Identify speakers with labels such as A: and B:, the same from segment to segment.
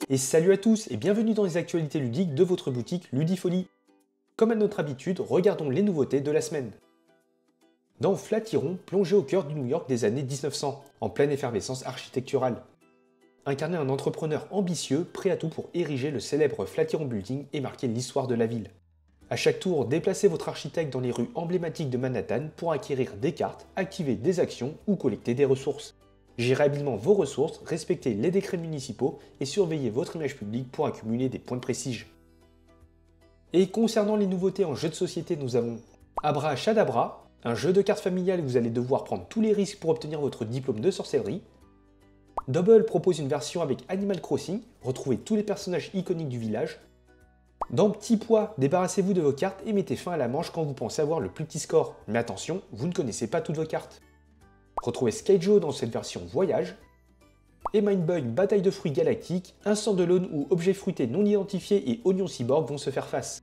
A: Et salut à tous et bienvenue dans les actualités ludiques de votre boutique Ludifolie. Comme à notre habitude, regardons les nouveautés de la semaine. Dans Flatiron, plongé au cœur du New York des années 1900, en pleine effervescence architecturale. Incarnez un entrepreneur ambitieux, prêt à tout pour ériger le célèbre Flatiron Building et marquer l'histoire de la ville. À chaque tour, déplacez votre architecte dans les rues emblématiques de Manhattan pour acquérir des cartes, activer des actions ou collecter des ressources. Gérez habilement vos ressources, respectez les décrets municipaux et surveillez votre image publique pour accumuler des points de prestige. Et concernant les nouveautés en jeu de société, nous avons Abra Shadabra, un jeu de cartes familiales où vous allez devoir prendre tous les risques pour obtenir votre diplôme de sorcellerie. Double propose une version avec Animal Crossing, retrouvez tous les personnages iconiques du village. Dans Petit Pois, débarrassez-vous de vos cartes et mettez fin à la manche quand vous pensez avoir le plus petit score. Mais attention, vous ne connaissez pas toutes vos cartes. Retrouvez Skyjo dans cette version voyage. Et Mindbug Bataille de fruits galactiques, un stand-alone où objets fruités non identifiés et oignons cyborg vont se faire face.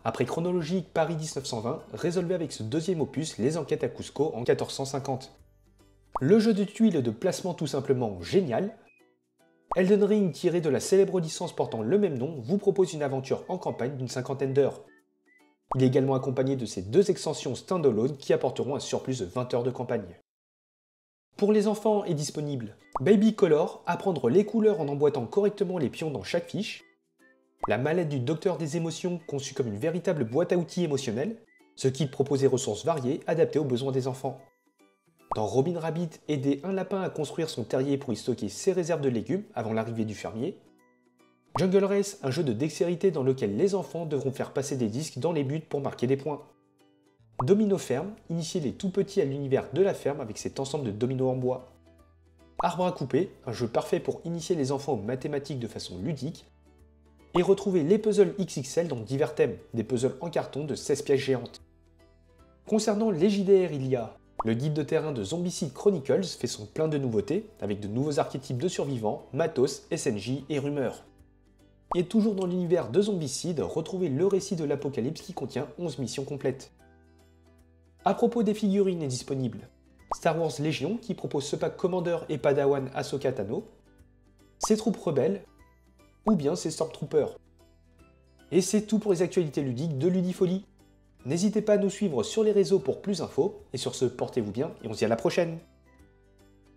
A: Après Chronologique Paris 1920, résolvez avec ce deuxième opus les enquêtes à Cusco en 1450. Le jeu de tuiles de placement tout simplement génial. Elden Ring, tiré de la célèbre licence portant le même nom, vous propose une aventure en campagne d'une cinquantaine d'heures. Il est également accompagné de ces deux extensions stand-alone qui apporteront un surplus de 20 heures de campagne. Pour les enfants est disponible Baby Color, apprendre les couleurs en emboîtant correctement les pions dans chaque fiche. La mallette du docteur des émotions, conçue comme une véritable boîte à outils émotionnelle. Ce kit propose des ressources variées, adaptées aux besoins des enfants. Dans Robin Rabbit, aider un lapin à construire son terrier pour y stocker ses réserves de légumes avant l'arrivée du fermier. Jungle Race, un jeu de dextérité dans lequel les enfants devront faire passer des disques dans les buts pour marquer des points. Domino Ferme, initiez les tout petits à l'univers de la ferme avec cet ensemble de dominos en bois. Arbre à couper, un jeu parfait pour initier les enfants aux mathématiques de façon ludique. Et retrouvez les puzzles XXL dans divers thèmes, des puzzles en carton de 16 pièces géantes. Concernant les JDR, il y a le guide de terrain de Zombicide Chronicles fait son plein de nouveautés, avec de nouveaux archétypes de survivants, matos, SNJ et rumeurs. Et toujours dans l'univers de Zombicide, retrouvez le récit de l'Apocalypse qui contient 11 missions complètes. À propos des figurines est disponible Star Wars Légion qui propose ce pack Commander et Padawan Ahsoka Tano, ses troupes rebelles, ou bien ses Stormtroopers. Et c'est tout pour les actualités ludiques de Ludifolie. N'hésitez pas à nous suivre sur les réseaux pour plus d'infos, et sur ce, portez-vous bien et on se dit à la prochaine.